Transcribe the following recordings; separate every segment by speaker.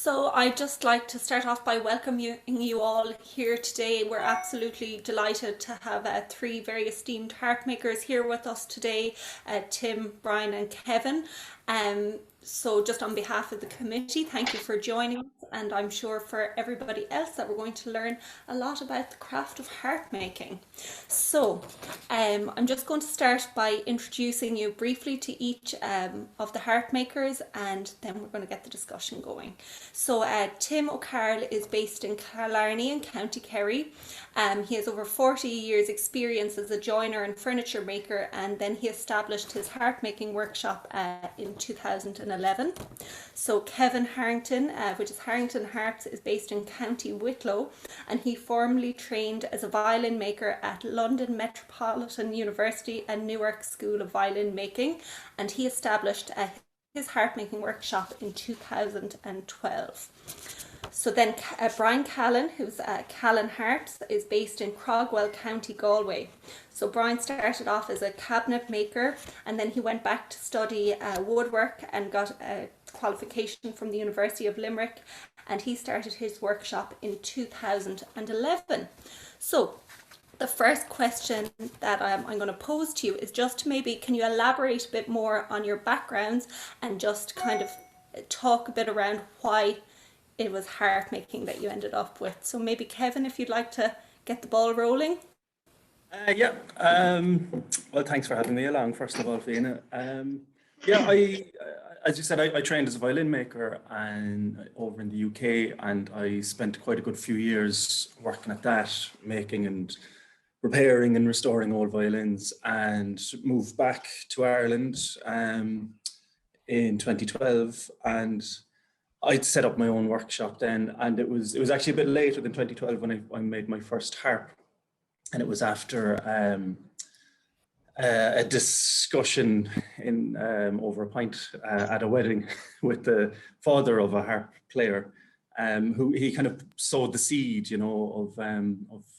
Speaker 1: So I'd just like to start off by welcoming you all here today. We're absolutely delighted to have three very esteemed harp makers here with us today, Tim, Brian and Kevin. So just on behalf of the committee, thank you for joining us, and I'm sure for everybody else that we're going to learn a lot about the craft of harp making. So I'm just going to start by introducing you briefly to each of the harp makers, and then we're going to get the discussion going. So Tim O'Carroll is based in Killarney in County Kerry. He has over 40 years experience as a joiner and furniture maker, and then he established his harp making workshop in 2011. So Kevin Harrrington, which is Harrington Harps, is based in County Wicklow, and he formerly trained as a violin maker at London Metropolitan University and Newark School of Violin Making, and he established his harp making workshop in 2012. So then Brian Callan, who's Callan Harps, is based in Crogwell, County Galway. So Brian started off as a cabinet maker, and then he went back to study woodwork and got a qualification from the University of Limerick, and he started his workshop in 2011. So the first question that I'm going to pose to you is just to maybe, can you elaborate a bit more on your backgrounds and just kind of talk a bit around why it was harp making that you ended up with? So maybe Kevin, if you'd like to get the ball rolling.
Speaker 2: Yeah. Well, thanks for having me along, first of all, Fiana. Yeah, as you said, I trained as a violin maker and over in the UK, and I spent quite a good few years working at that, making and repairing and restoring old violins, and moved back to Ireland in 2012, and I'd set up my own workshop then, and it was actually a bit later than 2012 when I made my first harp, and it was after a discussion in over a pint at a wedding with the father of a harp player, who he kind of sowed the seed, you know,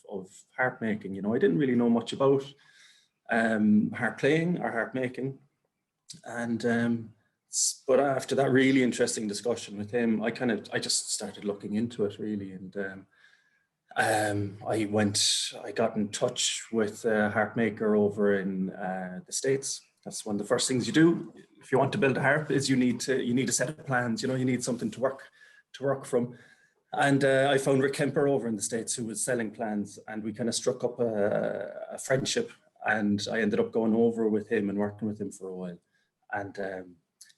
Speaker 2: of harp making. You know, I didn't really know much about harp playing or harp making, and but after that really interesting discussion with him, I just started looking into it really, and I got in touch with a harp maker over in the States. That's one of the first things you do if you want to build a harp, is you need a set of plans. You know, you need something to work from. And I found Rick Kemper over in the States, who was selling plans, and we kind of struck up a friendship. And I ended up going over with him and working with him for a while. And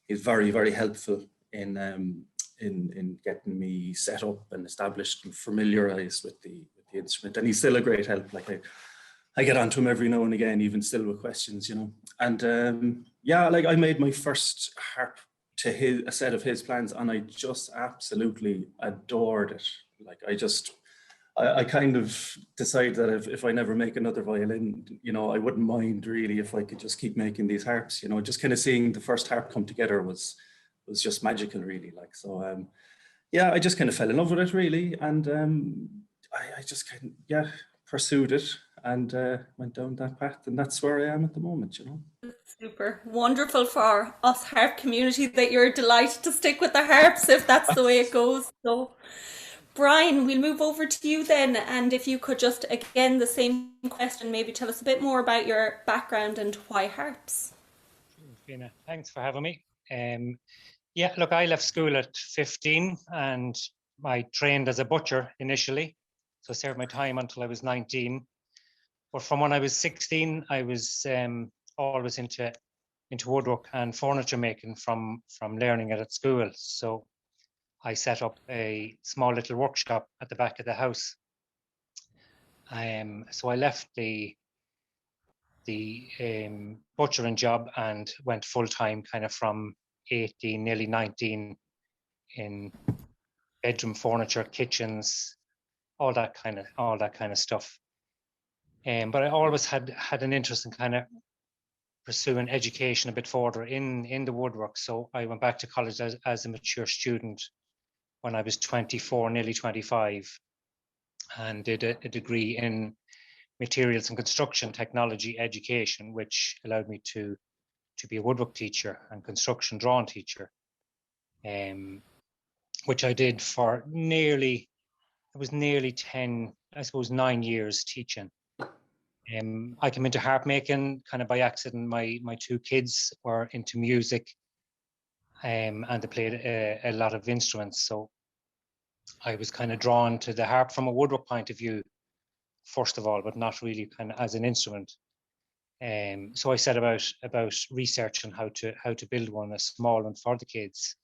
Speaker 2: he's very, very helpful in getting me set up and established and familiarized with the instrument. And he's still a great help. Like I get onto him every now and again, even still with questions, you know. And yeah, like I made my first harp to a set of his plans, and I just absolutely adored it. Like I kind of decided that if I never make another violin, you know, I wouldn't mind really if I could just keep making these harps, you know. Just kind of seeing the first harp come together was just magical, really. Like, so yeah, I just kind of fell in love with it really, and I just kind of pursued it and went down that path, and that's where I am at the moment, you know.
Speaker 1: Super wonderful for us harp community that you're delighted to stick with the harps if that's the way it goes. So Brian, we'll move over to you then, and if you could just, again, the same question, maybe tell us a bit more about your background and why harps.
Speaker 3: Fiona, thanks for having me. Yeah, look, I left school at 15 and I trained as a butcher initially. So I served my time until I was 19. But from when I was 16, I was always into woodwork and furniture making from learning it at school. So I set up a small little workshop at the back of the house. So I left the butchering job and went full time kind of from 18, nearly 19, in bedroom furniture, kitchens, all that kind of stuff. But I always had an interest in kind of pursuing education a bit further in the woodwork. So I went back to college as a mature student when I was 24, nearly 25, and did a degree in materials and construction technology education, which allowed me to be a woodwork teacher and construction drawing teacher. which I did for nearly 10, I suppose 9 years teaching. I came into harp making kind of by accident. My two kids were into music, and they played a lot of instruments. So I was kind of drawn to the harp from a woodwork point of view, first of all, but not really kind of as an instrument. So I set about researching how to build one, a small one for the kids,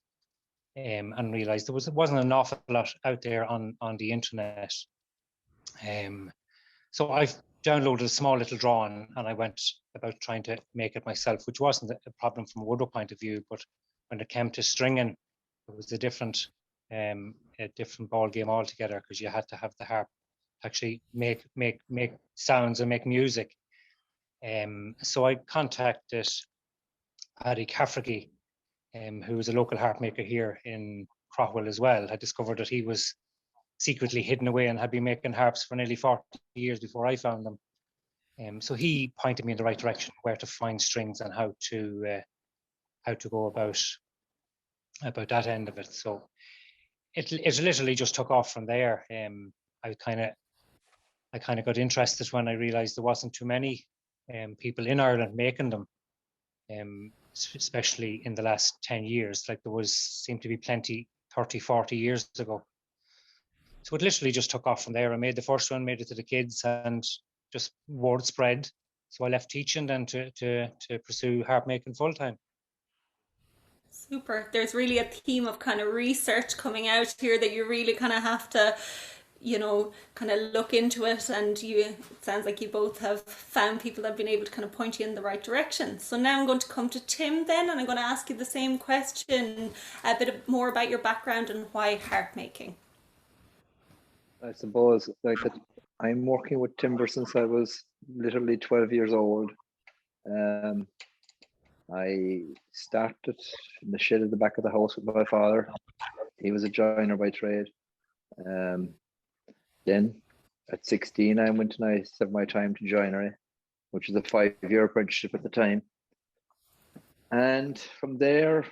Speaker 3: and realized there wasn't an awful lot out there on the internet. So I've downloaded a small little drawing, and I went about trying to make it myself, which wasn't a problem from a woodwork point of view. But when it came to stringing, it was a different ball game altogether, because you had to have the harp to actually make sounds and make music. So I contacted Paddy Cafferty, who was a local harp maker here in Craughwell as well. I discovered that he was secretly hidden away and had been making harps for nearly 40 years before I found them. So he pointed me in the right direction, where to find strings and how to go about that end of it. So it literally just took off from there. I kind of got interested when I realized there wasn't too many people in Ireland making them, especially in the last 10 years. Like there seemed to be plenty 30, 40 years ago. So it literally just took off from there. I made the first one, made it to the kids, and just word spread. So I left teaching then to pursue harp making full time.
Speaker 1: Super. There's really a theme of kind of research coming out here that you really kind of have to, kind of look into it. And it sounds like you both have found people that have been able to kind of point you in the right direction. So now I'm going to come to Tim then, and I'm going to ask you the same question, a bit more about your background and why harp making.
Speaker 4: I suppose I'm working with timber since I was literally 12 years old. I started in the shed at the back of the house with my father. He was a joiner by trade. Then at 16, I went and I served my time to joinery, which was a 5-year apprenticeship at the time. And from there,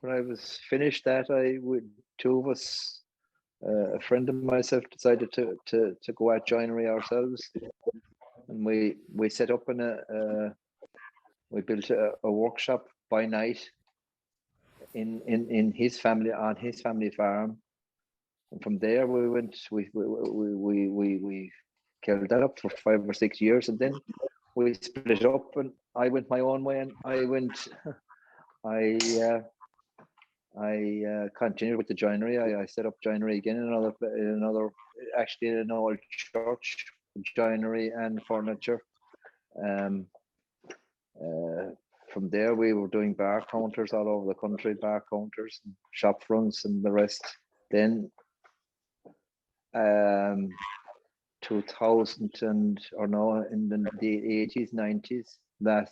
Speaker 4: when I was finished that, two of us, a friend and myself, decided to go at joinery ourselves, and we set up we built a workshop by night in his family, on his family farm. And from there we carried that up for 5 or 6 years, and then we split up, and I went my own way, and I continued with the joinery. I set up joinery again in another actually in an old church, joinery and furniture. From there we were doing bar counters all over the country, bar counters, and shop fronts and the rest. Then 2000 in the 80s, 90s, that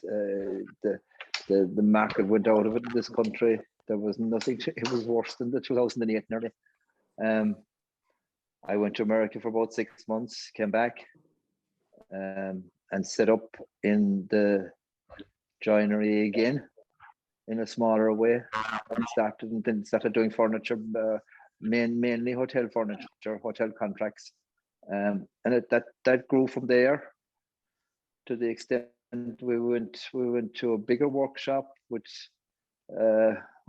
Speaker 4: the market went out of it in this country. There was nothing. It was worse than the 2008 nearly. I went to America for about 6 months, came back, and set up in the joinery again in a smaller way, and started doing furniture, mainly hotel furniture, hotel contracts, and that grew from there to the extent we went to a bigger workshop, which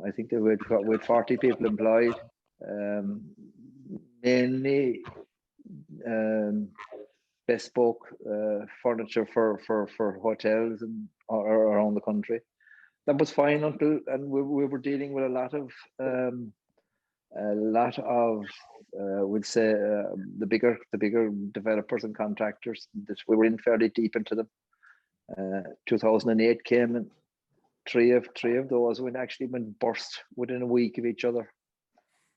Speaker 4: I think we had 40 people employed, mainly bespoke furniture for hotels and around the country. That was fine and we were dealing with a lot of we'd say the bigger developers and contractors. That we were in fairly deep into them. 2008 came, and three of those went burst within a week of each other,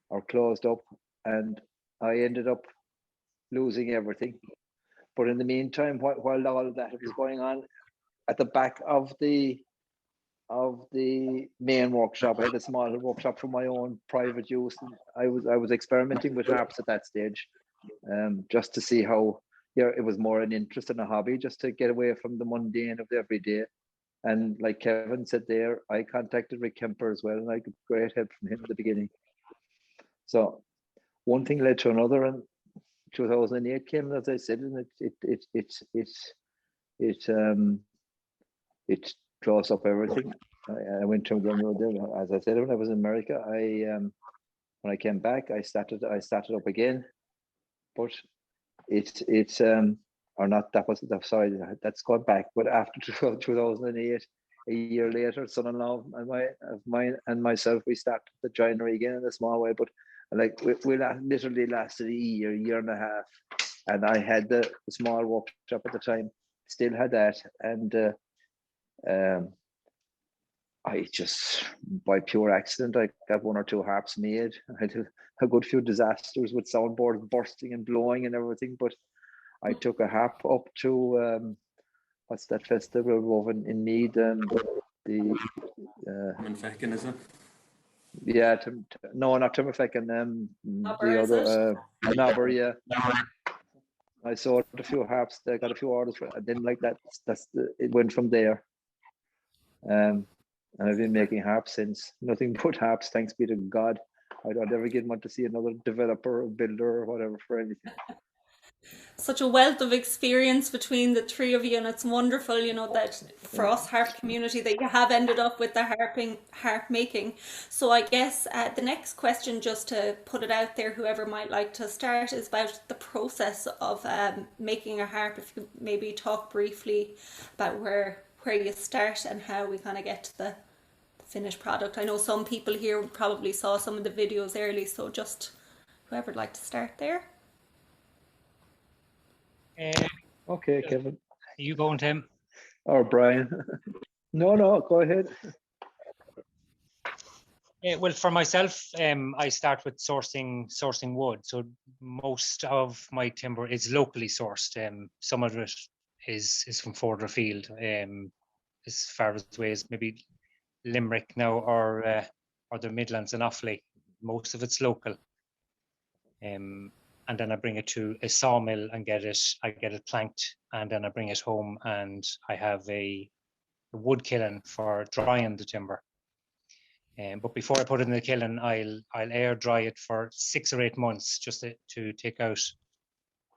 Speaker 4: or closed up, and I ended up losing everything. But in the meantime, while all of that was going on, at the back of the main workshop, I had a small workshop for my own private use, and I was experimenting with harps at that stage, just to see how. It was more an interest and a hobby, just to get away from the mundane of the everyday. And like Kevin said there, I contacted Rick Kemper as well, and I got great help from him at the beginning. So one thing led to another, and 2008 came, as I said, and it closed up everything. I went to them, as I said, when I was in America. When I came back, I started up again, but sorry, that's gone back. But after 2008, a year later, son-in-law and myself, we started the joinery again in a small way. But like we literally lasted a year and a half, and I had the small workshop at the time, still had that, and I just, by pure accident, I got 1 or 2 harps made. I had a good few disasters with soundboards bursting and blowing and everything, but I took a harp up to what's that festival over in Meath?
Speaker 2: Tuamgraney, is it?
Speaker 4: Yeah, no, not Tuamgraney. The other Nobber, yeah. I sold a few harps. I got a few orders for it. I didn't like that. It went from there. And I've been making harps since. Nothing but harps, thanks be to God. I don't ever get want to see another developer or builder or whatever for anything.
Speaker 1: Such a wealth of experience between the three of you, and it's wonderful, you know, that for us harp community that you have ended up with the harp making. So I guess the next question, just to put it out there, whoever might like to start, is about the process of making a harp. If you could maybe talk briefly about where you start and how we kind of get to the finished product. I know some people here probably saw some of the videos early, so just whoever'd like to start there.
Speaker 4: Okay, Kevin.
Speaker 3: You going, Tim?
Speaker 4: Or Brian. No, go ahead.
Speaker 3: Well, for myself, I start with sourcing wood. So most of my timber is locally sourced. Some of it is from further afield, as far as ways maybe Limerick now or the Midlands and Offaly. Most of it's local. And then I bring it to a sawmill and I get it planked, and then I bring it home and I have a wood kiln for drying the timber. But before I put it in the kiln, I'll air dry it for 6 or 8 months just to take out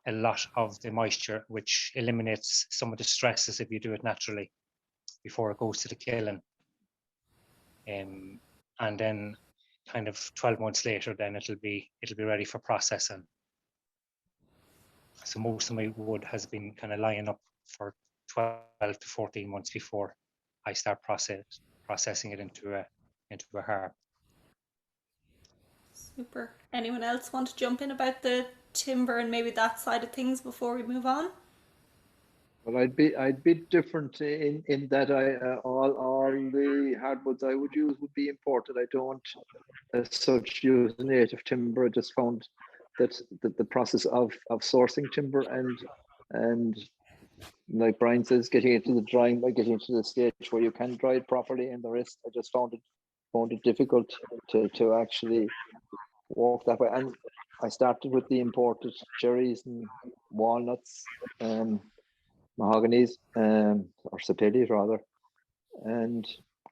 Speaker 3: a lot of the moisture, which eliminates some of the stresses if you do it naturally before it goes to the kiln. And then kind of 12 months later, then it'll be ready for processing. So most of my wood has been kind of lying up for 12 to 14 months before I start processing it into a harp.
Speaker 1: Super. Anyone else want to jump in about the timber and maybe that side of things before we move on?
Speaker 4: Well, I'd be different in that all the hardwoods I would use would be imported. I don't as such use native timber. I just found that the process of sourcing timber and like Brian says, getting into the drying, by getting into the stage where you can dry it properly, and the rest, I just found it difficult to actually walk that way. And I started with the imported cherries and walnuts, mahoganies, or sapelli rather, and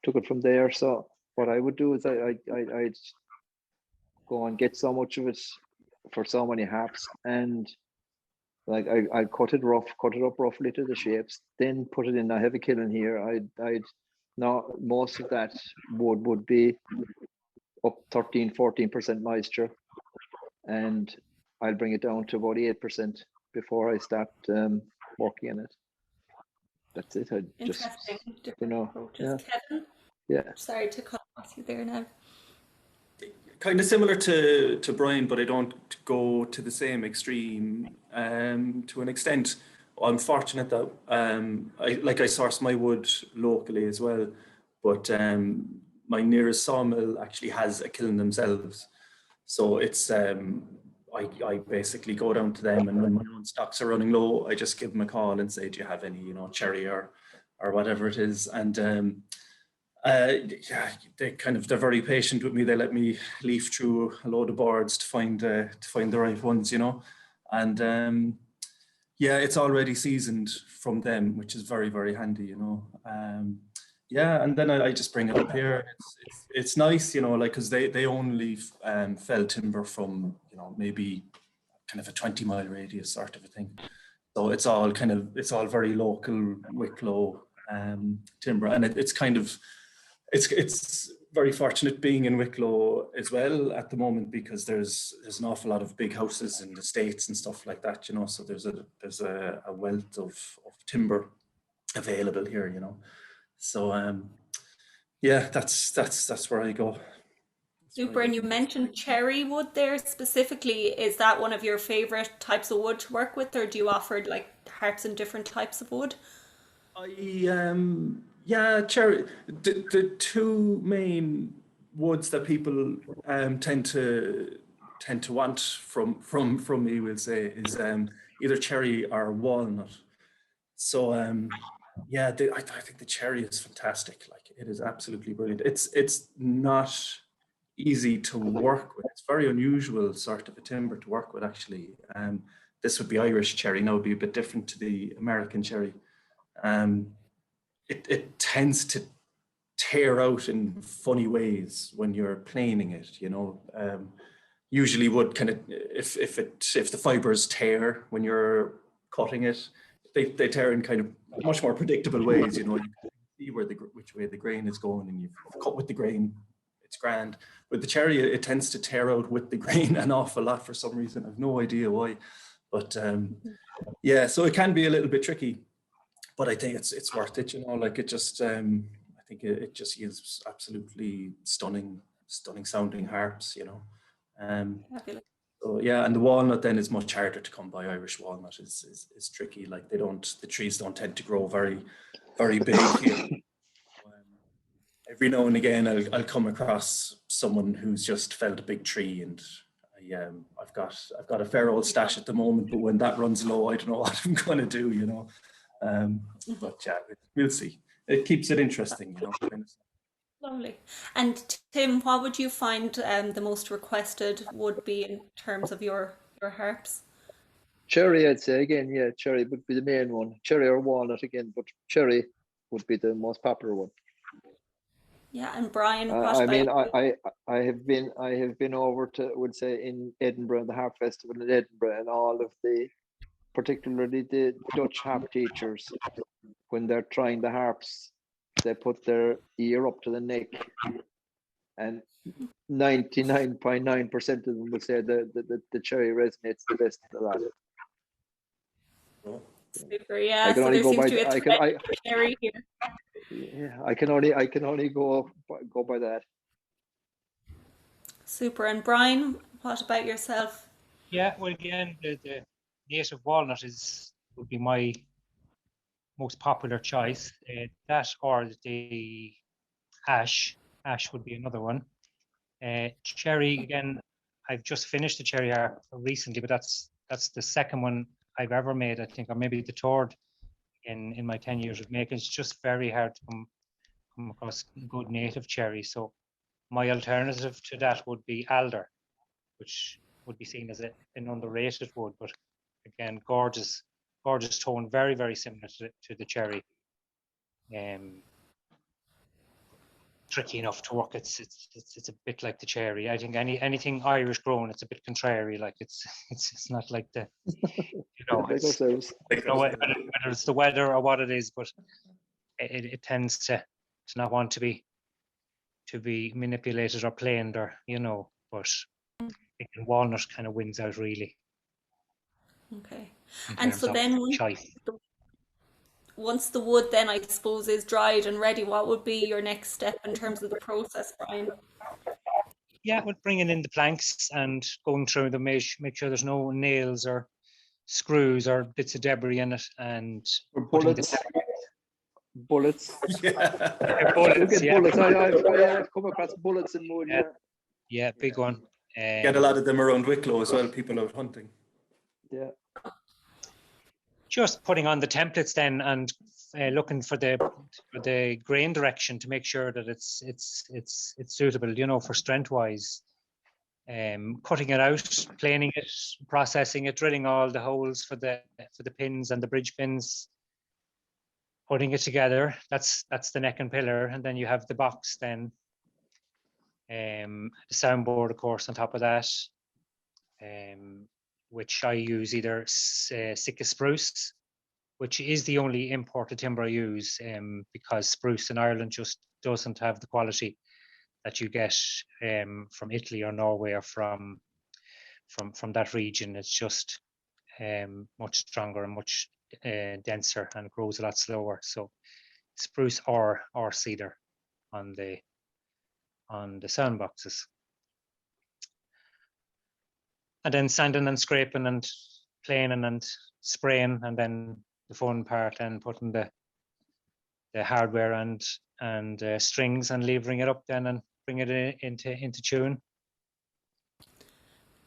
Speaker 4: took it from there. So what I would do is I'd go and get so much of it for so many harps, and like I cut it up roughly to the shapes, then put it in a heavy kiln here. I'd now most of that wood would be up 13-14% moisture, and I'll bring it down to about 8% before I start working in it. That's it.
Speaker 1: Interesting.
Speaker 4: Yeah.
Speaker 1: Kevin?
Speaker 4: Yeah.
Speaker 1: Sorry to cut off you there now.
Speaker 2: Kind of similar to Brian, but I don't go to the same extreme to an extent. I'm fortunate that I source my wood locally as well, but my nearest sawmill actually has a kiln themselves. So it's I basically go down to them, and when my own stocks are running low, I just give them a call and say, do you have any, cherry or whatever it is? And yeah, they're very patient with me. They let me leaf through a load of boards to find the right ones, and yeah, it's already seasoned from them, which is very, very handy, Yeah, and then I just bring it up here. It's nice, you know, like because they only fell timber from, you know, maybe kind of a 20-mile radius sort of a thing. So it's all very local Wicklow timber, and it's kind of it's very fortunate being in Wicklow as well at the moment, because there's an awful lot of big houses in the States and stuff like that, you know. So there's a wealth of timber available here, you know. So yeah, that's where I go.
Speaker 1: Super. And you mentioned cherry wood there specifically. Is that one of your favorite types of wood to work with, or do you offer like harps in different types of wood?
Speaker 2: Yeah, cherry. The two main woods that people tend to want from me, we'll say, is either cherry or walnut. So yeah, I think the cherry is fantastic. Like, it is absolutely brilliant. It's not easy to work with. It's very unusual sort of a timber to work with, actually. This would be Irish cherry. Now, would be a bit different to the American cherry. It tends to tear out in funny ways when you're planing it, you know. Usually would kind of, if the fibers tear when you're cutting it, they tear in kind of much more predictable ways, you know. You can see which way the grain is going, and you've cut with the grain, it's grand. With the cherry, it tends to tear out with the grain an awful lot for some reason. I've no idea why, but yeah, so it can be a little bit tricky, but I think it's worth it, you know. Like, it just I think it just yields absolutely stunning sounding harps, you know. So yeah, and the walnut then is much harder to come by. Irish walnut is tricky. Like, the trees don't tend to grow very big here. Every now and again I'll come across someone who's just felled a big tree, and I've got a fair old stash at the moment, but when that runs low, I don't know what I'm going to do, you know. But yeah, we'll see. It keeps it interesting, you know.
Speaker 1: Lovely. And Tim, what would you find the most requested would be in terms of your harps?
Speaker 4: Cherry, I'd say again. Yeah, cherry would be the main one. Cherry or walnut again, but cherry would be the most popular one.
Speaker 1: Yeah, and Brian,
Speaker 4: I mean, I have been over to, would say, in Edinburgh, the Harp Festival in Edinburgh, and all of the, particularly the Dutch harp teachers, when they're trying the harps, they put their ear up to the neck, and 99.9% of them will say the cherry resonates the best of the lot.
Speaker 1: Super, yeah. So there seems to be a thread of cherry here.
Speaker 4: Yeah, I can only go by that.
Speaker 1: Super. And Brian, what about yourself?
Speaker 3: Yeah, well, again, the native walnut would be my most popular choice. That or the ash would be another one. Cherry, again, I've just finished the cherry harp recently, but that's the second one I've ever made, I think, or maybe the third in my 10 years of making. It's just very hard to come across good native cherry. So my alternative to that would be alder, which would be seen as an underrated wood, but again, gorgeous tone, very, very similar to the cherry. Tricky enough to work. It's a bit like the cherry. I think anything Irish grown, it's a bit contrary. Like, it's not like the, you know, whether it's the weather or what it is, but it tends to not want to be manipulated or planed, or, you know. But walnut kind of wins out, really.
Speaker 1: Okay. And so then once the wood then, I suppose, is dried and ready, what would be your next step in terms of the process, Brian?
Speaker 3: Yeah, we're bringing in the planks and going through them, make sure there's no nails or screws or bits of debris in it, and
Speaker 4: bullets.
Speaker 3: Yeah, bullets. Yeah.
Speaker 4: Bullets. I've come across bullets in wood.
Speaker 3: Yeah, big one.
Speaker 2: Get a lot of them around Wicklow as well. People out hunting.
Speaker 4: Yeah.
Speaker 3: Just putting on the templates then, and looking for the grain direction to make sure that it's suitable, you know, for strength wise. Cutting it out, planing it, processing it, drilling all the holes for the pins and the bridge pins. putting it together. That's the neck and pillar, and then you have the box. Then the soundboard, of course, on top of that, which I use either Sitka spruce, which is the only imported timber I use, because spruce in Ireland just doesn't have the quality that you get from Italy or Norway or from that region. It's just much stronger and much denser and grows a lot slower. So spruce or cedar on the sound boxes. And then sanding and scraping and planing and spraying, and then the fun part and putting the hardware and strings and levering it up then and bring it into tune.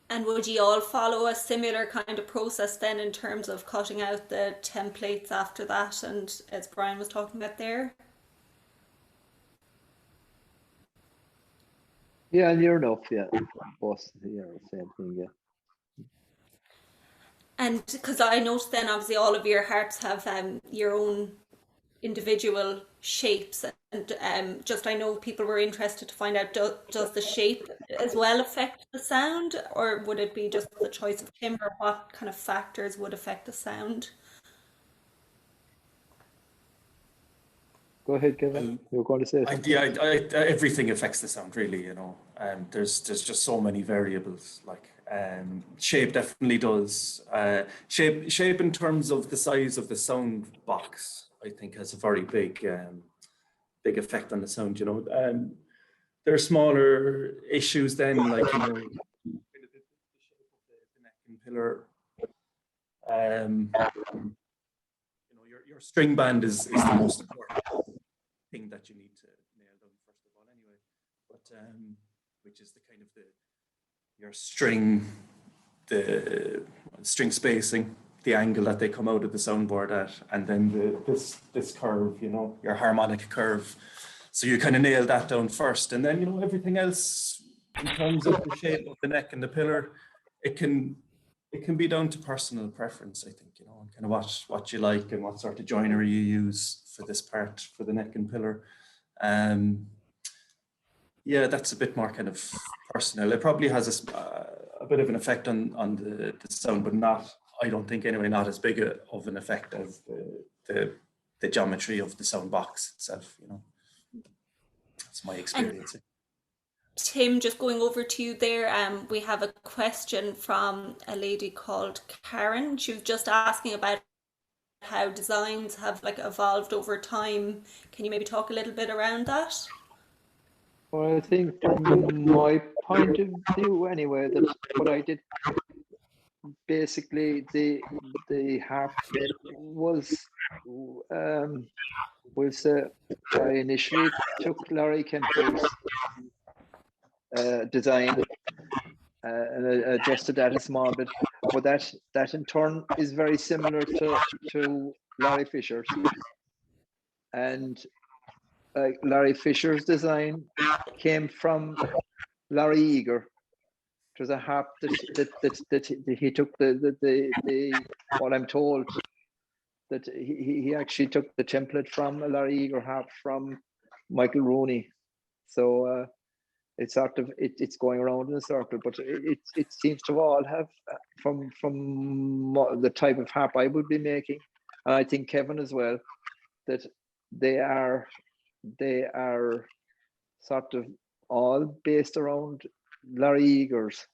Speaker 1: And would you all follow a similar kind of process then in terms of cutting out the templates after that, and as Brian was talking about there?
Speaker 4: Yeah, near enough. Yeah, both. Yeah, same thing. Yeah.
Speaker 1: And because I noticed then obviously all of your harps have your own individual shapes, and just I know people were interested to find out, does the shape as well affect the sound, or would it be just the choice of timber? What kind of factors would affect the sound?
Speaker 4: Go ahead, Kevin. You were going to say something.
Speaker 2: Everything affects the sound, really. There's just so many variables. Like shape definitely does. Shape in terms of the size of the sound box, I think, has a very big effect on the sound. There are smaller issues then, like the shape of the neck and pillar. Your string band is the most important thing that you need to nail down first of all, anyway. But which is the kind of your string, the string spacing, the angle that they come out of the soundboard at, and then this curve, your harmonic curve. So you kind of nail that down first, and then everything else in terms of the shape of the neck and the pillar, it can be down to personal preference, I think, and kind of what you like and what sort of joinery you use for this part, for the neck and pillar. Yeah, that's a bit more kind of personal. It probably has a bit of an effect on the sound, but I don't think anyway, not as big of an effect as the geometry of the sound box itself. That's my experience.
Speaker 1: And Tim, just going over to you there, we have a question from a lady called Karen. She was just asking about how designs have evolved over time. Can you maybe talk a little bit around that?
Speaker 4: Well, I think from my point of view anyway, that what I did, basically the harp was I initially took Larry Kemple's design and adjusted that a small bit, but that in turn is very similar to Larry Fisher's, and Larry Fisher's design came from Larry Eager. It was a harp that he took the what I'm told, that he actually took the template from a Larry Eager harp from Michael Rooney. So it's sort of it's going around in a circle, but it seems to all have from the type of harp I would be making, and I think Kevin as well, that they are sort of all based around Larry Eager's,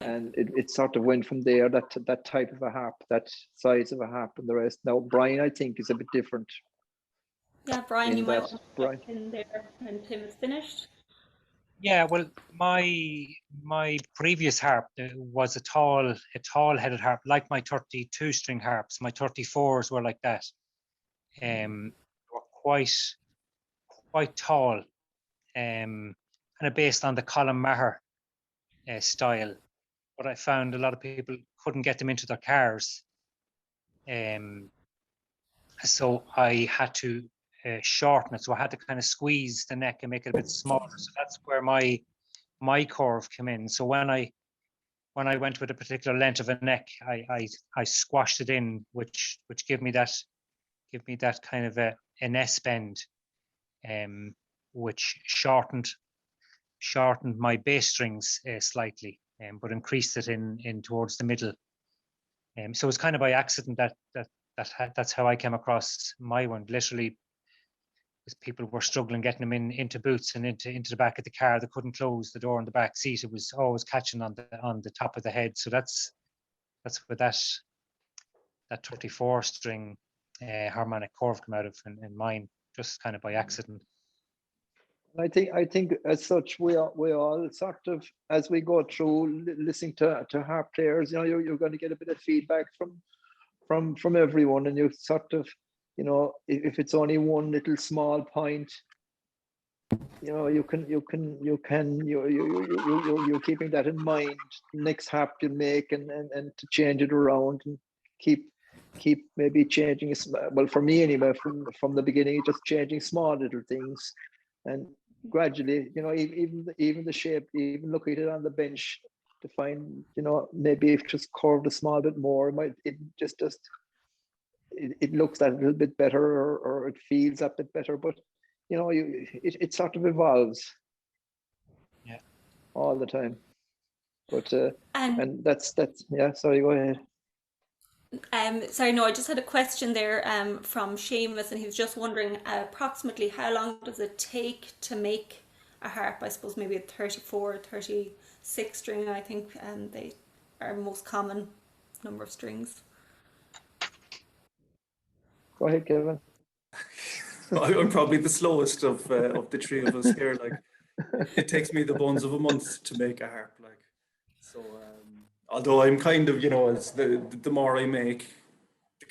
Speaker 4: and it sort of went from there, that type of a harp, that size of a harp, and the rest. Now Brian, I think, is a bit different.
Speaker 1: Yeah, Brian, you might want to jump in there when Tim is finished.
Speaker 3: Yeah, well, my previous harp was a tall-headed harp, like my 32-string harps. My 34s were like that. Were quite tall, kind of based on the Colin Maher style. But I found a lot of people couldn't get them into their cars, so I had to shorten it. So I had to kind of squeeze the neck and make it a bit smaller. So that's where my curve came in. So when I went with a particular length of a neck, I squashed it in, which gave me that that kind of an S bend, which shortened my bass strings slightly, but increased it in towards the middle. So it's kind of by accident that's how I came across my one. Literally, because people were struggling getting them into boots and into the back of the car. They couldn't close the door in the back seat. It was always catching on the top of the head. So that's where that 34 string harmonic curve come out of in mine, just kind of by accident.
Speaker 4: I think as such we all sort of, as we go through listening to harp players, you're going to get a bit of feedback from everyone, and you sort of, if it's only one little small point, you're keeping that in mind next harp you make, and to change it around and keep maybe changing. Well, for me anyway, from the beginning, just changing small little things, and gradually, even the shape, even looking at it on the bench to find, maybe if just curved a small bit more, it looks that little bit better, or it feels a bit better. But it sort of evolves, all the time. But and that's yeah. Sorry, go ahead.
Speaker 1: Sorry, no, I just had a question there from Seamus, and he was just wondering approximately how long does it take to make a harp? I suppose maybe a 34, 36 string, I think they are most common number of strings.
Speaker 4: Go ahead, Kevin.
Speaker 2: I'm probably the slowest of the three of us here. Like, it takes me the bones of a month to make a harp. Like, so although I'm kind of, as the more I make,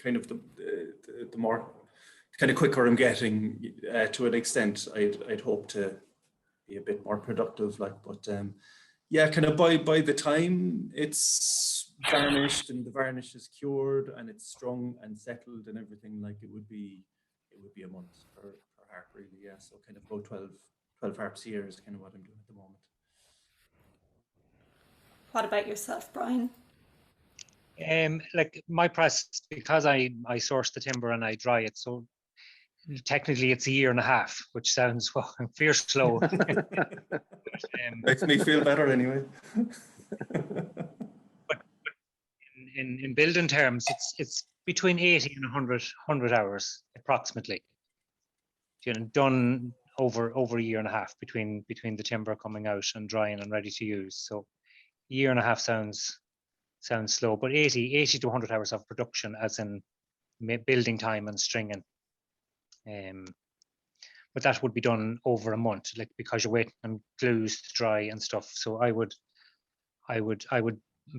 Speaker 2: the more kind of quicker I'm getting to an extent. I'd hope to be a bit more productive. Like, but yeah, kind of by the time it's varnished and the varnish is cured and it's strung and settled and everything, like it would be a month per harp, really. Yeah, so kind of about 12 harps a year is kind of what I'm doing at the moment.
Speaker 1: What about yourself, Brian?
Speaker 3: Like my process, because I source the timber and I dry it, so technically it's a year and a half, which sounds fierce slow. But,
Speaker 2: makes me feel better anyway.
Speaker 3: but in building terms, it's between 80 and 100 hours approximately. Done over a year and a half between the timber coming out and drying and ready to use. So a year and a half sounds slow, but 80 to 100 hours of production, as in building time and stringing. But that would be done over a month, like, because you're waiting on glues to dry and stuff. So I would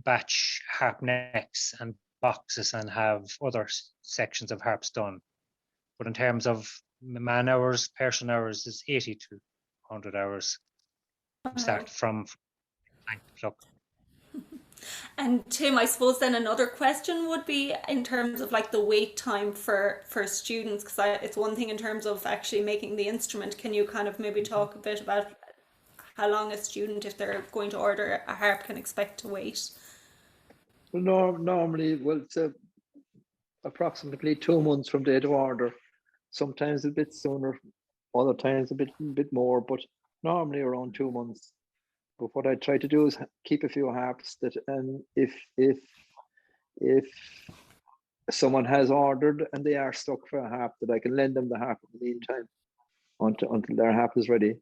Speaker 3: batch harp necks and boxes and have other sections of harps done. But in terms of man hours, person hours, is 80 to 100 hours. Start from pluck.
Speaker 1: And Tim, I suppose then another question would be in terms of like the wait time for students, because it's one thing in terms of actually making the instrument. Can you kind of maybe talk a bit about how long a student, if they're going to order a harp, can expect to wait?
Speaker 4: Well, normally, it's approximately 2 months from date of order. Sometimes a bit sooner, other times a bit more, but normally around 2 months. But what I try to do is keep a few harps that, and if someone has ordered and they are stuck for a harp, that I can lend them the harp in the meantime until their harp is ready.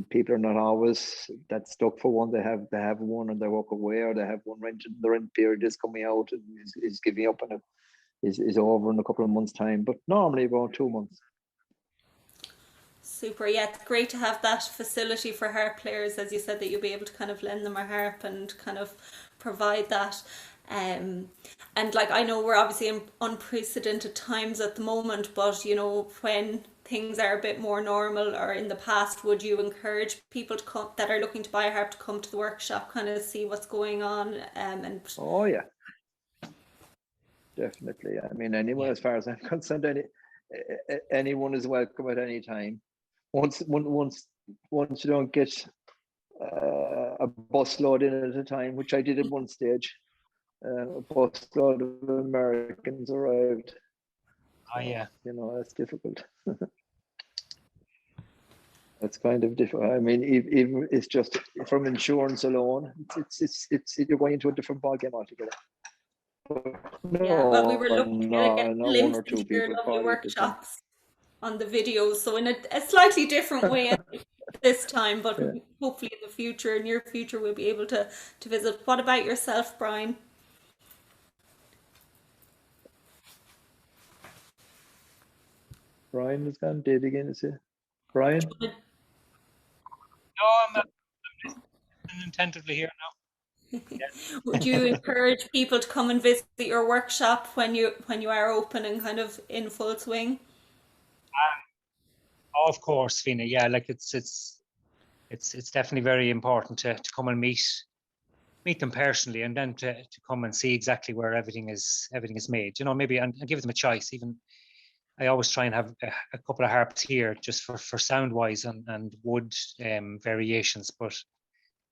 Speaker 4: People are not always that stuck for one. They have one and they walk away, or they have one rented. The rent period is coming out and is giving up, and is over in a couple of months' time. But normally about 2 months.
Speaker 1: Super, yeah, it's great to have that facility for harp players, as you said, that you'll be able to kind of lend them a harp and kind of provide that. And like, I know we're obviously in unprecedented times at the moment, but when things are a bit more normal, or in the past, would you encourage people to come, that are looking to buy a harp, to come to the workshop, kind of see what's going on?
Speaker 4: Oh yeah, definitely. I mean, anyone, as far as I'm concerned, anyone is welcome at any time. Once you don't get a bus load in at a time, which I did at one stage, a busload of Americans arrived.
Speaker 3: Oh yeah.
Speaker 4: You know, that's difficult. That's kind of difficult. I mean, even it's just from insurance alone, it's you're going into a different ballgame altogether.
Speaker 1: Yeah, well, we were
Speaker 4: No,
Speaker 1: lucky to get a
Speaker 4: no,
Speaker 1: glimpse
Speaker 4: one or two
Speaker 1: into your
Speaker 4: people
Speaker 1: lovely
Speaker 4: probably at the time.
Speaker 1: workshops on the videos, so in a slightly different way this time, but
Speaker 4: Yeah.
Speaker 1: hopefully in the future, near future, we'll be able to visit. What about yourself, Brian?
Speaker 4: Brian has gone dead again, is he? Brian?
Speaker 3: No, I'm listening attentively here now.
Speaker 1: Would you encourage people to come and visit your workshop when you are open and kind of in full swing?
Speaker 3: Oh, of course, Fiana. Yeah, like it's definitely very important to come and meet them personally, and then to come and see exactly where everything is made. You know, maybe and give them a choice. Even I always try and have a couple of harps here just for sound wise and wood variations. But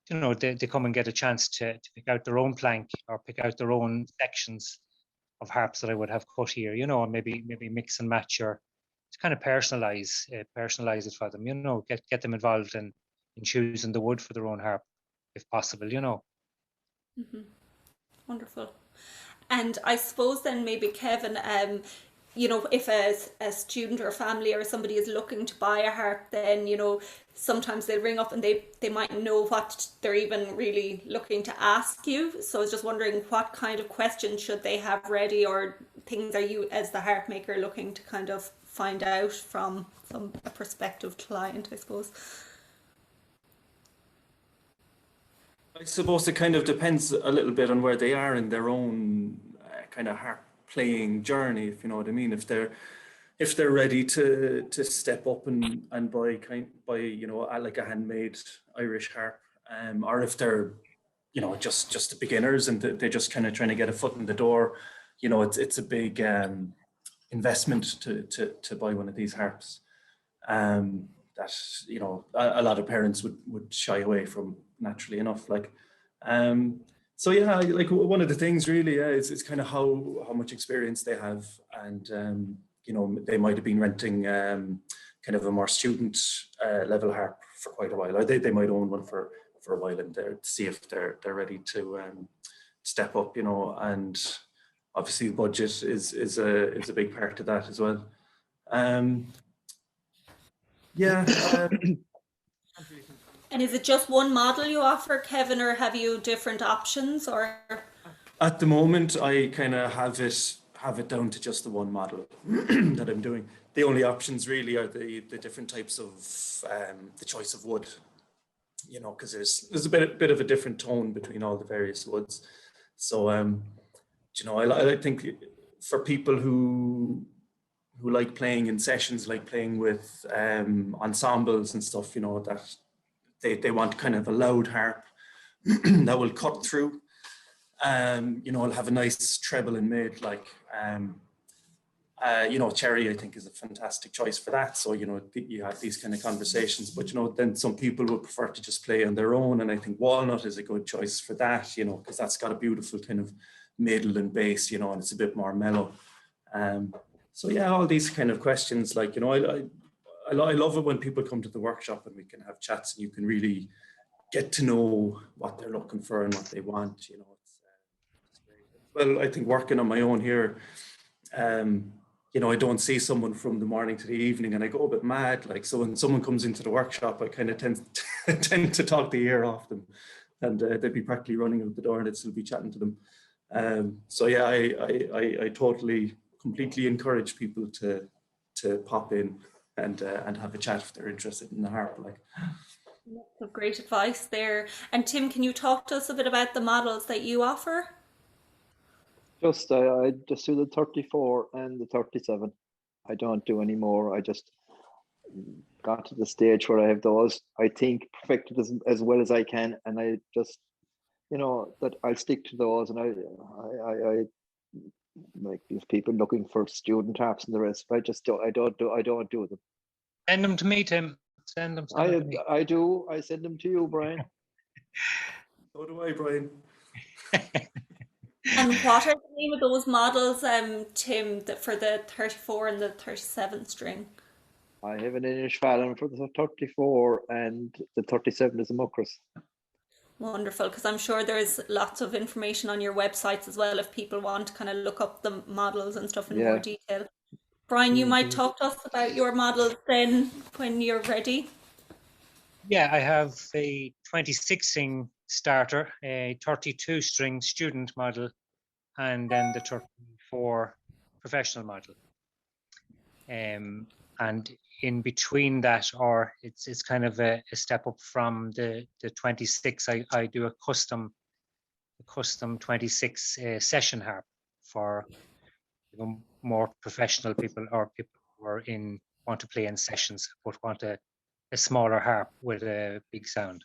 Speaker 3: you know, they come and get a chance to pick out their own plank or pick out their own sections of harps that I would have cut here. You know, and maybe mix and match or to kind of personalize it for them. You know, get them involved in choosing the wood for their own harp, if possible. You know.
Speaker 1: Wonderful. And I suppose then maybe Kevin, you know, if a student or a family or somebody is looking to buy a harp, then, you know, sometimes they ring up and they might know what they're even really looking to ask you. So I was just wondering, what kind of questions should they have ready, or things are you as the harp maker looking to kind of find out from a prospective client, I suppose?
Speaker 2: I suppose it kind of depends a little bit on where they are in their own kind of harp playing journey, if you know what I mean. If they're ready to step up and buy you know, like a handmade Irish harp, or if they're, you know, just the beginners and they're just kind of trying to get a foot in the door, you know, it's a big investment to buy one of these harps. That, you know, a lot of parents would shy away from, naturally enough. Like, so yeah, like one of the things really, it's kind of how much experience they have, and you know, they might have been renting kind of a more student level harp for quite a while, or they might own one for a while, and to see if they're ready to step up, you know. And obviously the budget is a big part of that as well. Yeah.
Speaker 1: And is it just one model you offer, Kevin, or have you different options? Or
Speaker 2: At the moment, I kind of have it down to just the one model that I'm doing. The only options really are the different types of the choice of wood, you know, because there's a bit of a different tone between all the various woods. So you know, I think for people who like playing in sessions, like playing with ensembles and stuff, you know, that they want kind of a loud harp that will cut through. You know, it'll have a nice treble and mid, like, you know, cherry, I think, is a fantastic choice for that. So, you know, you have these kind of conversations, but, you know, then some people would prefer to just play on their own. And I think walnut is a good choice for that, you know, because that's got a beautiful kind of middle and bass, you know, and it's a bit more mellow. So yeah, all these kind of questions, like, you know, I love it when people come to the workshop and we can have chats and you can really get to know what they're looking for and what they want, you know. It's great. Well, I think working on my own here, you know, I don't see someone from the morning to the evening and I go a bit mad. Like, so when someone comes into the workshop, I kind of tend to talk the ear off them, and they'd be practically running out the door and I'd still be chatting to them. So yeah, I totally, completely encourage people to pop in and have a chat if they're interested in the harp. Like,
Speaker 1: some great advice there. And Tim, can you talk to us a bit about the models that you offer?
Speaker 4: I just do the 34 and the 37. I don't do any more. I just got to the stage where I have those, I think, perfected as well as I can, and I just, you know, that I'll stick to those. And I like, these people looking for student harps and the rest. I don't do them.
Speaker 3: Send them to me, Tim. Send them to me.
Speaker 4: I do. I send them to you, Brian.
Speaker 2: so do I, Brian.
Speaker 1: And what are the name of those models, Tim, for the 34 and the 37 string?
Speaker 4: I have an Inish Fallon for the 34 and the 37 is a Muckras.
Speaker 1: Wonderful, because I'm sure there's lots of information on your websites as well if people want to kind of look up the models and stuff in more detail. Brian, you might talk to us about your models then when you're ready.
Speaker 3: Yeah, I have a 26-string starter, a 32-string student model, and then the 34 professional model. And in between that, or it's kind of a step up from the 26, I do a custom 26 session harp for more professional people or people who are want to play in sessions but want a smaller harp with a big sound.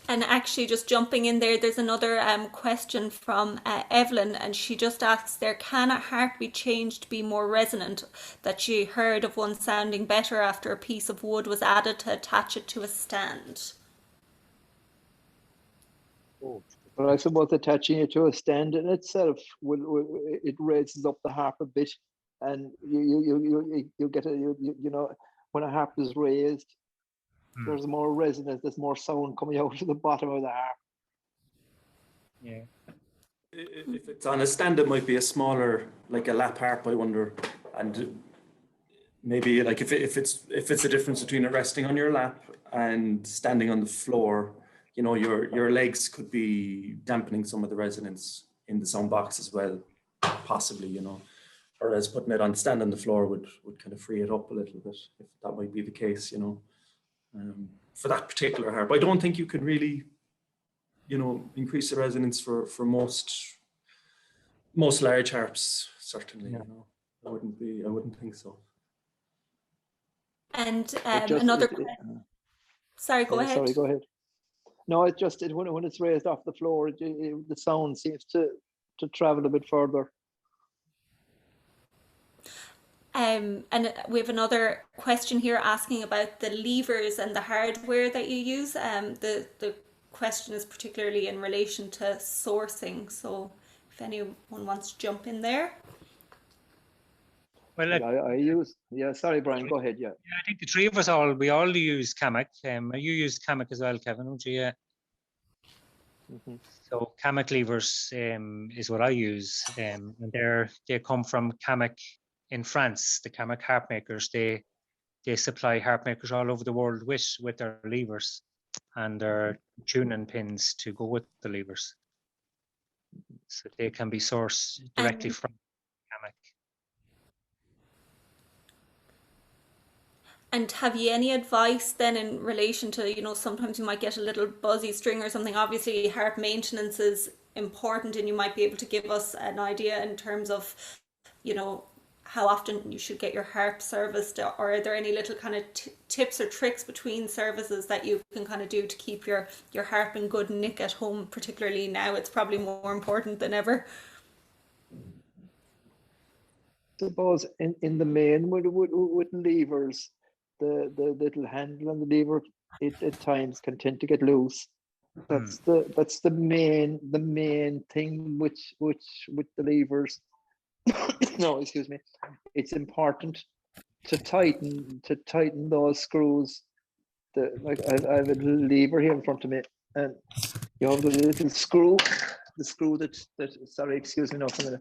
Speaker 1: And actually, just jumping in there, there's another question from Evelyn, and she just asks there, can a harp be changed to be more resonant? That she heard of one sounding better after a piece of wood was added to attach it to a stand.
Speaker 4: But I suppose attaching it to a stand in itself it raises up the harp a bit, and you get when a harp is raised, there's more resonance, there's more sound coming out of the bottom of the harp.
Speaker 3: Yeah.
Speaker 2: If it's on a stand, it might be a smaller, like a lap harp, I wonder, and maybe like if it's a difference between it resting on your lap and standing on the floor, your legs could be dampening some of the resonance in the sound box as well, possibly, whereas putting it on stand on the floor would kind of free it up a little bit, if that might be the case, for that particular harp. I don't think you could really, increase the resonance for most large harps, certainly.
Speaker 3: Yeah.
Speaker 2: I wouldn't think so.
Speaker 1: And another question. Sorry, go ahead.
Speaker 4: Sorry, go ahead. No, it's just when it's raised off the floor, the sound seems to travel a bit further.
Speaker 1: And we have another question here asking about the levers and the hardware that you use. The question is particularly in relation to sourcing. So if anyone wants to jump in there.
Speaker 3: Well,
Speaker 4: I use, sorry, Brian, go ahead, yeah.
Speaker 3: I think the three of us we all use Kamak. You use Kamak as well, Kevin, don't you? Yeah. So Kamak levers is what I use, and they come from Kamak in France. The Kamak harp makers, they supply harp makers all over the world with their levers and their tuning pins to go with the levers, so they can be sourced directly from Kamak.
Speaker 1: And have you any advice then in relation to, sometimes you might get a little buzzy string or something? Obviously, harp maintenance is important, and you might be able to give us an idea in terms of, how often you should get your harp serviced, or are there any little kind of tips or tricks between services that you can kind of do to keep your harp in good nick at home? Particularly now, it's probably more important than ever.
Speaker 4: I suppose in the main with levers, the little handle on the lever, it at times can tend to get loose. That's the main thing which with the levers. No, excuse me. It's important to tighten those screws. I have a little lever here in front of me, and you have the little screw. The screw that sorry, excuse me, no, the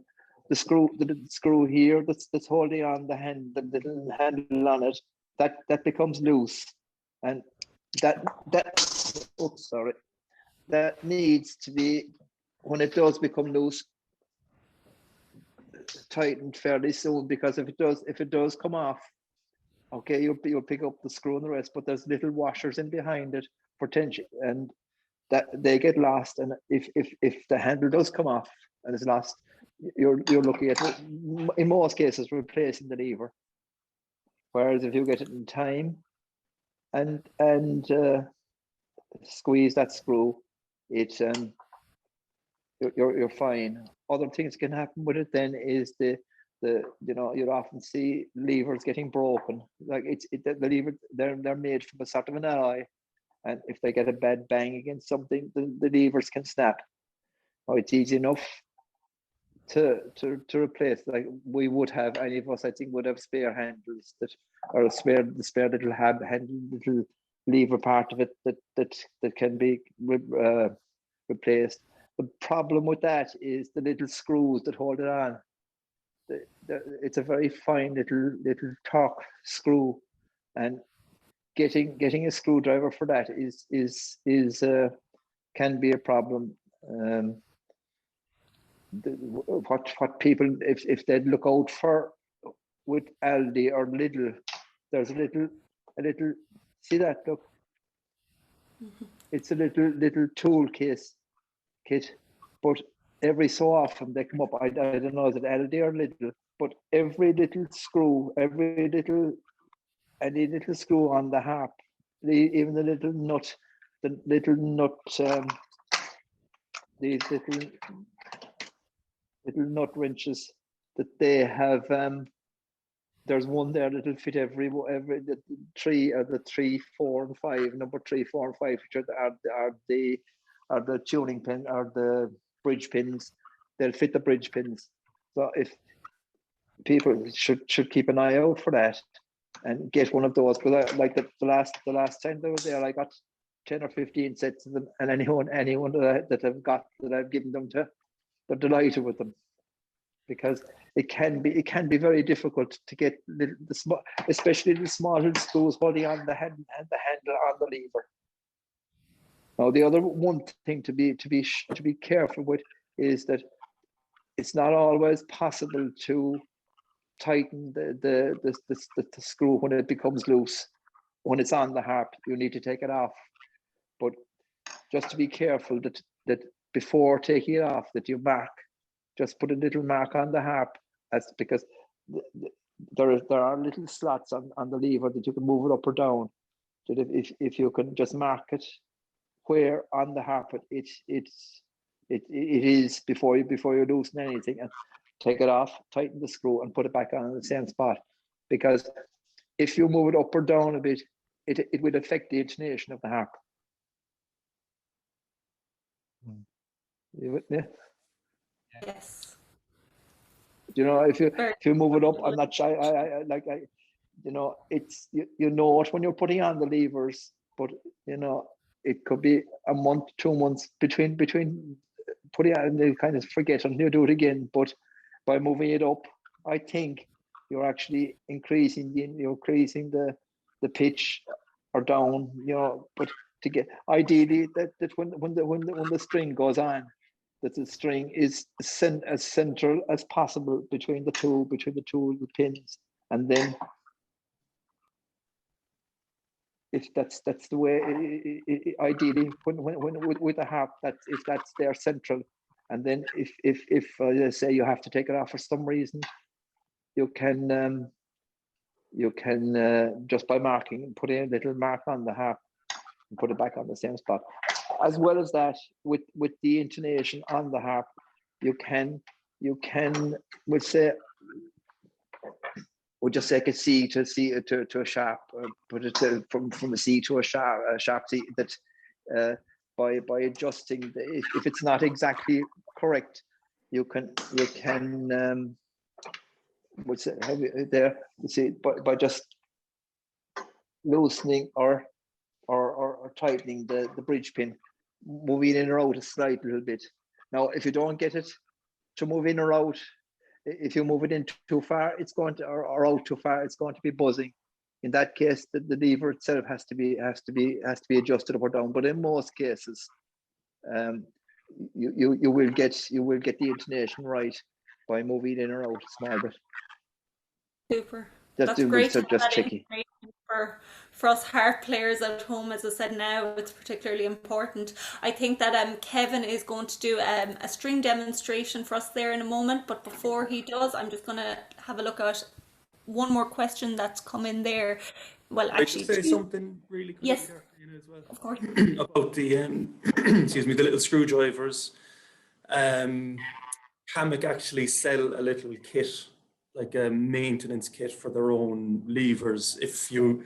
Speaker 4: screw here that's holding on the little handle on it, that becomes loose, and that needs to be, when it does become loose, tightened fairly soon, because if it does come off, okay, you'll pick up the screw and the rest, but there's little washers in behind it for tension, and that they get lost, and if the handle does come off and it's lost, you're looking at, in most cases, replacing the lever. Whereas if you get it in time and squeeze that screw, it's you're fine. Other things can happen with it then is you'll often see levers getting broken. Like the lever, they're made from a sort of an alloy, and if they get a bad bang against something, the levers can snap. Oh, it's easy enough to replace. Like we would have, any of us, I think, would have spare handles that, or the spare little handle, little lever part of it that can be replaced. The problem with that is the little screws that hold it on. It's a very fine little torque screw, and getting a screwdriver for that is can be a problem. What people, if they'd look out for with Aldi or Lidl, there's a little see that, look, it's a little tool case kit, but every so often they come up, I don't know, is it Aldi or Lidl, but every little screw, any little screw on the harp, even the little nut, these little nut wrenches that they have, there's one there that'll fit every the 3, 4, and 5, number 3, 4, and 5, which are the tuning pin or the bridge pins. They'll fit the bridge pins. So if people should keep an eye out for that and get one of those, because like the last time they were there, I got 10 or 15 sets of them, and anyone that I've given them to, they're delighted with them, because it can be very difficult to get especially the small little screws holding on the hand and the handle on the lever. Now, the other one thing to be careful with is that it's not always possible to tighten the screw when it becomes loose. When it's on the harp, you need to take it off. But just to be careful that before taking it off, that you just put a little mark on the harp, because there are little slots on the lever that you can move it up or down. So that if you can just mark it where on the harp it is before you loosen anything, and take it off, tighten the screw, and put it back on in the same spot. Because if you move it up or down a bit, it would affect the intonation of the harp. You with me?
Speaker 1: Yes.
Speaker 4: You know, if you move it up, I'm not shy. You know, it's you know it when you're putting on the levers, but you know, it could be a month, 2 months between putting it on, and you kind of forget and you do it again. But by moving it up, I think you're actually increasing the pitch or down. You know, but to get ideally that when the string goes on, that the string is as central as possible between the two pins, and then if that's the way, ideally when with the harp, if that's there central, and then if say you have to take it off for some reason, you can just by marking, put in a little mark on the harp and put it back on the same spot. As well as that, with the intonation on the harp, you can we'll just take a C to a sharp, put it from a C to a sharp C, that by adjusting if it's not exactly correct, you can by just loosening or tightening the bridge pin, moving in or out a slight little bit. Now, if you don't get it to move in or out, if you move it in too far, it's going to, or out too far, it's going to be buzzing. In that case, the lever itself has to be adjusted up or down. But in most cases, you will get the intonation right by moving in or out a small bit.
Speaker 1: Super.
Speaker 4: That's great. So just checking.
Speaker 1: For us harp players at home, as I said, now it's particularly important. I think that Kevin is going to do a string demonstration for us there in a moment, but before he does, I'm just going to have a look at one more question that's come in there. Well, actually,
Speaker 2: say something really quickly,
Speaker 1: yes,
Speaker 2: there, as well.
Speaker 1: Of course.
Speaker 2: About the excuse me, the little screwdrivers. Hammock actually sell a little kit, like a maintenance kit for their own levers. If you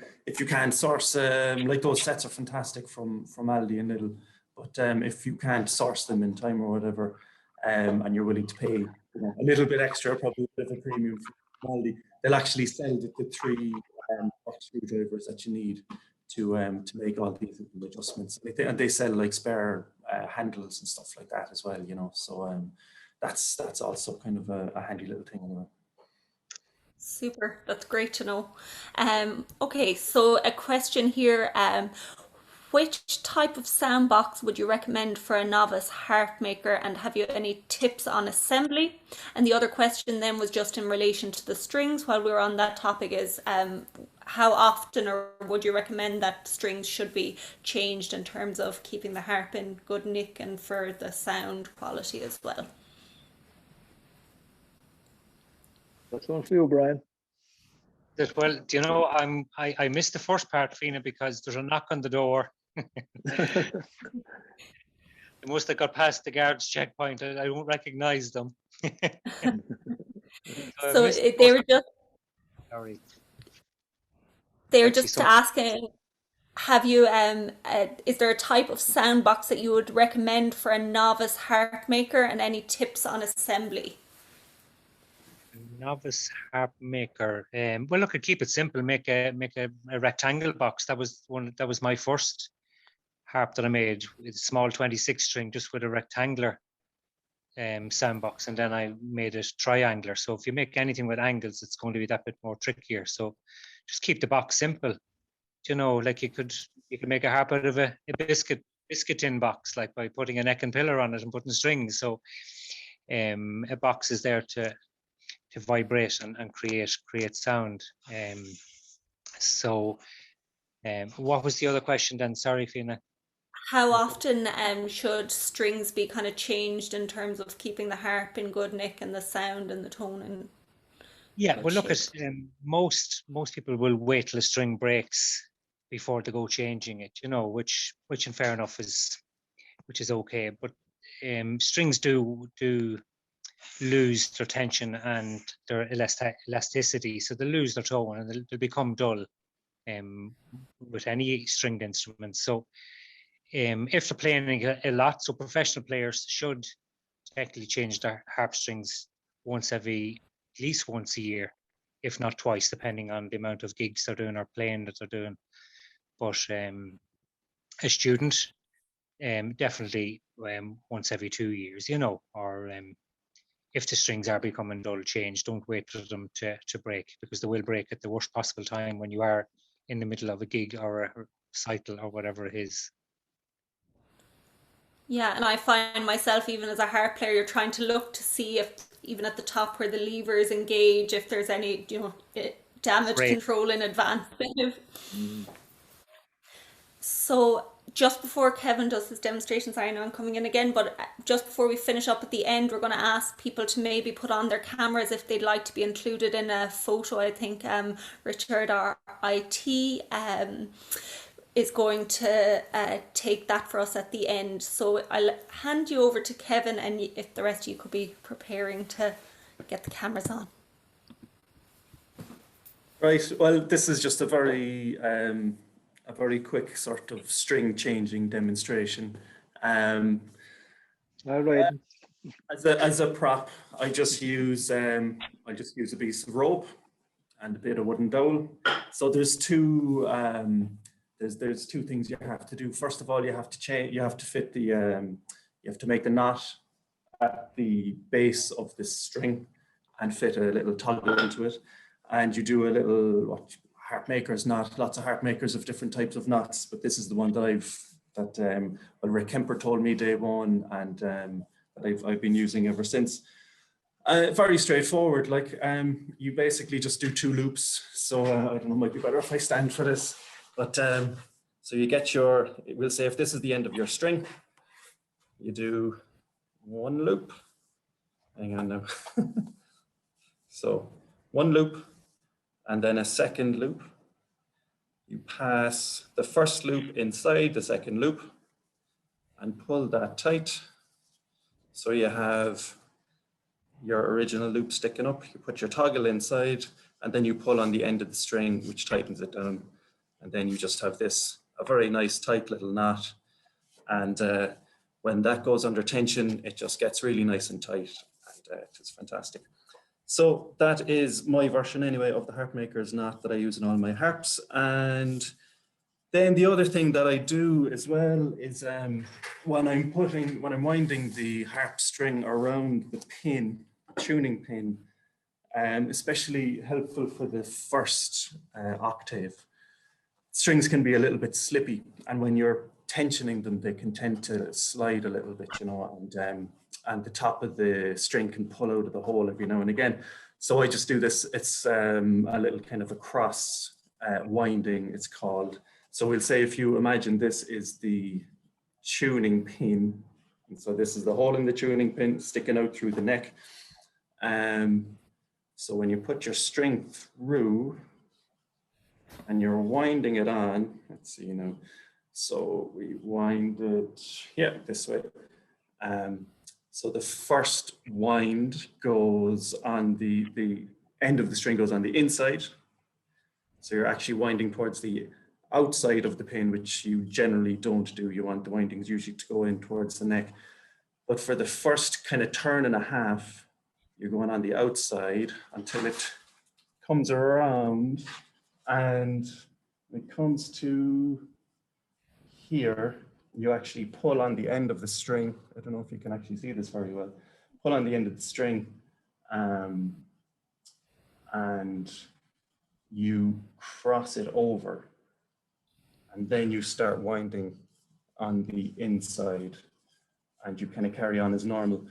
Speaker 2: can source, like those sets are fantastic from Aldi and Lidl, But if you can't source them in time or whatever, and you're willing to pay a little bit extra, probably a bit of a premium for quality, they'll actually sell the three screwdrivers that you need to make all these little adjustments. And they sell like spare handles and stuff like that as well, So that's also kind of a handy little thing anyway.
Speaker 1: Super, that's great to know. Okay, so a question here. Which type of sound box would you recommend for a novice harp maker, and have you any tips on assembly? And the other question then was just in relation to the strings, while we were on that topic, is how often or would you recommend that strings should be changed in terms of keeping the harp in good nick and for the sound quality as well?
Speaker 4: That's one for you, Brian.
Speaker 3: Well, do you know, I missed the first part, Fiona, because there's a knock on the door. They must have got past the guards checkpoint. I don't recognize them.
Speaker 1: So they were just
Speaker 3: sorry.
Speaker 1: They were just asking, have you is there a type of sound box that you would recommend for a novice harp maker, and any tips on assembly?
Speaker 3: Novice harp maker. Well, look, keep it simple. Make a rectangle box. That was my first harp that I made, with a small 26 string, just with a rectangular sound box, and then I made it triangular. So if you make anything with angles, it's going to be that bit more trickier. So just keep the box simple. Like you could make a harp out of a biscuit tin box, like by putting a neck and pillar on it and putting strings. So a box is there to vibrate and create sound. What was the other question then? Sorry, Fiona.
Speaker 1: How often should strings be kind of changed in terms of keeping the harp in good nick and the sound and the tone? And
Speaker 3: yeah, well, look, at most people will wait till a string breaks before they go changing it. Which in fair enough is okay. But strings do lose their tension and their elasticity, so they lose their tone and they'll become dull with any stringed instrument. So if they're playing a lot, so professional players should technically change their harp strings at least once a year, if not twice, depending on the amount of gigs they're doing or playing that they're doing. But a student, definitely once every 2 years, or if the strings are becoming dull, change. Don't wait for them to break, because they will break at the worst possible time when you are in the middle of a gig or a recital or whatever it is.
Speaker 1: Yeah, and I find myself, even as a harp player, you're trying to look to see if, even at the top where the levers engage, if there's any, damage control in advance. So just before Kevin does his demonstrations, I know I'm coming in again, but just before we finish up at the end, we're going to ask people to maybe put on their cameras if they'd like to be included in a photo. I think Richard, our IT, is going to take that for us at the end. So I'll hand you over to Kevin, and if the rest of you could be preparing to get the cameras on.
Speaker 2: Right, well, this is just a very quick sort of string changing demonstration.
Speaker 4: All right.
Speaker 2: As a prop, I just use a piece of rope and a bit of wooden dowel. So there's two things you have to do. First of all, you have to make the knot at the base of this string and fit a little toggle into it. And you do a little harp maker's knot. Lots of harp makers have different types of knots, but this is the one that Rick Kemper told me day one, and that I've been using ever since. Very straightforward. You basically just do 2 loops. So I don't know, it might be better if I stand for this. But so you get we'll say if this is the end of your string, you do 1 loop. Hang on now. So 1 loop, and then a second loop. You pass the first loop inside the second loop and pull that tight. So you have your original loop sticking up. You put your toggle inside, and then you pull on the end of the string, which tightens it down. And then you just have a very nice tight little knot. And when that goes under tension, it just gets really nice and tight, and it's fantastic. So that is my version anyway of the harp maker's knot that I use in all my harps. And then the other thing that I do as well is when I'm winding the harp string around the pin, tuning pin, especially helpful for the first octave. Strings can be a little bit slippy, and when you're tensioning them, they can tend to slide a little bit, you know, and the top of the string can pull out of the hole every now and again. So I just do this. It's a little kind of a cross winding, it's called. So we'll say, if you imagine this is the tuning pin, and so this is the hole in the tuning pin sticking out through the neck. So when you put your string through and you're winding it on, let's see, you know, so we wind it, yeah, this way. So the first wind goes on the end of the string goes on the inside. So you're actually winding towards the outside of the pin, which you generally don't do. You want the windings usually to go in towards the neck. But for the first kind of turn and a half, you're going on the outside until it comes around and it comes to here. You actually pull on the end of the string. I don't know if you can actually see this very well. Pull on the end of the string and you cross it over. And then you start winding on the inside and you kind of carry on as normal.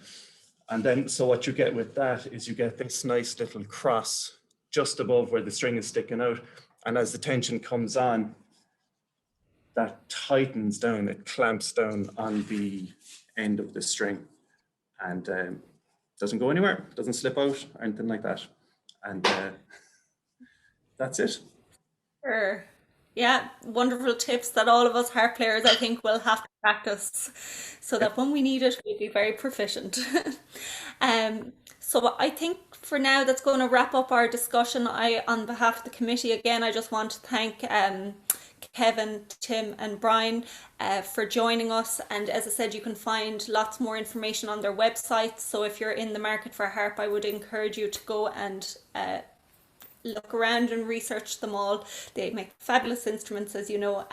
Speaker 2: And then, so what you get with that is you get this nice little cross just above where the string is sticking out. And as the tension comes on, that tightens down, it clamps down on the end of the string and doesn't go anywhere, doesn't slip out or anything like that. And that's it.
Speaker 1: Sure. Yeah, wonderful tips that all of us harp players, I think, will have to practice so that when we need it, we'll be very proficient. So I think for now that's going to wrap up our discussion. On behalf of the committee, again, I just want to thank Kevin, Tim and Brian for joining us. And as I said, you can find lots more information on their websites. So if you're in the market for a harp, I would encourage you to go and look around and research them all. They make fabulous instruments, as you know.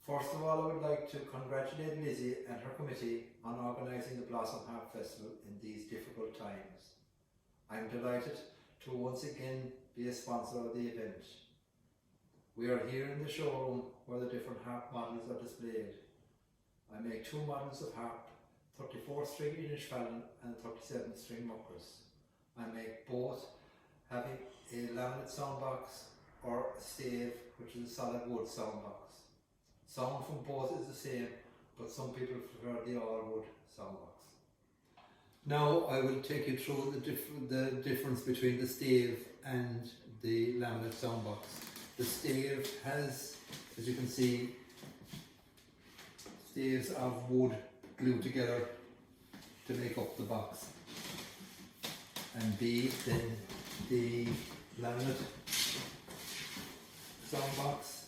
Speaker 5: First of all, I would like to congratulate Lizzie and her committee on organising the Blossom Harp Festival in these difficult times. I am delighted to once again be a sponsor of the event. We are here in the showroom where the different harp models are displayed. I make two models of harp, 34-string Innisfallen and 37-string Muckers. I make both having a laminate soundbox or a stave, which is a solid wood soundbox. Sound from both is the same, but some people prefer the all-wood soundbox. Now I will take you through the difference between the stave and the laminate soundbox. The stave has, as you can see, staves of wood glued together to make up the box. And then the laminate soundbox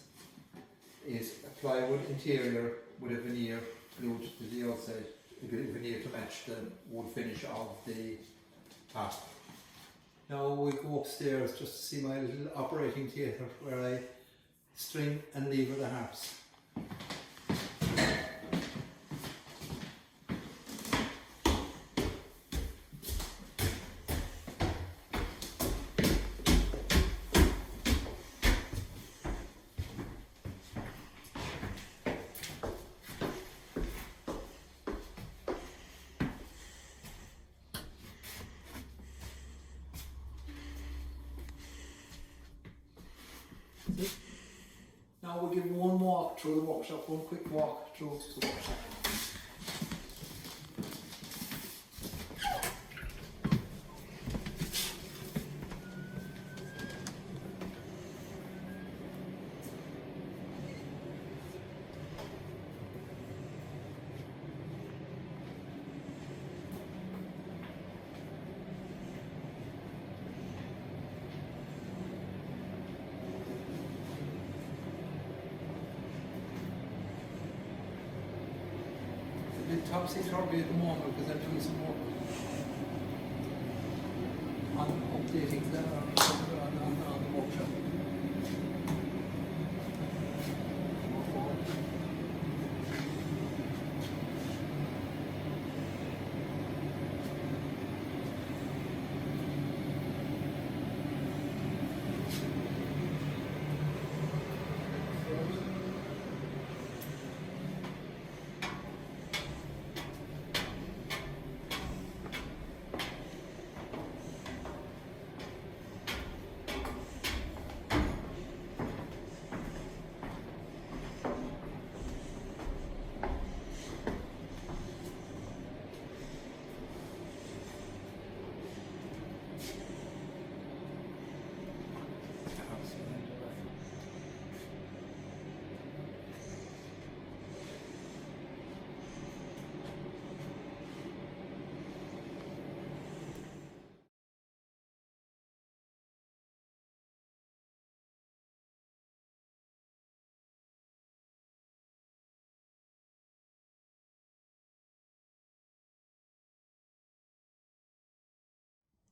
Speaker 5: is a plywood interior with a veneer glued to the outside, a veneer to match the wood finish of the top. Now we go upstairs just to see my little operating theatre where I string and lever the harps. Now we'll give one walk through the workshop, one quick walk through the workshop. Topsy-turvy at the moment because I'm doing some work on updating on the workshop.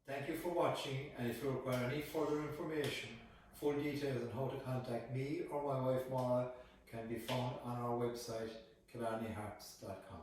Speaker 5: Thank you for watching, and if you require any further information, full details on how to contact me or my wife Maura can be found on our website, killarneyharps.com.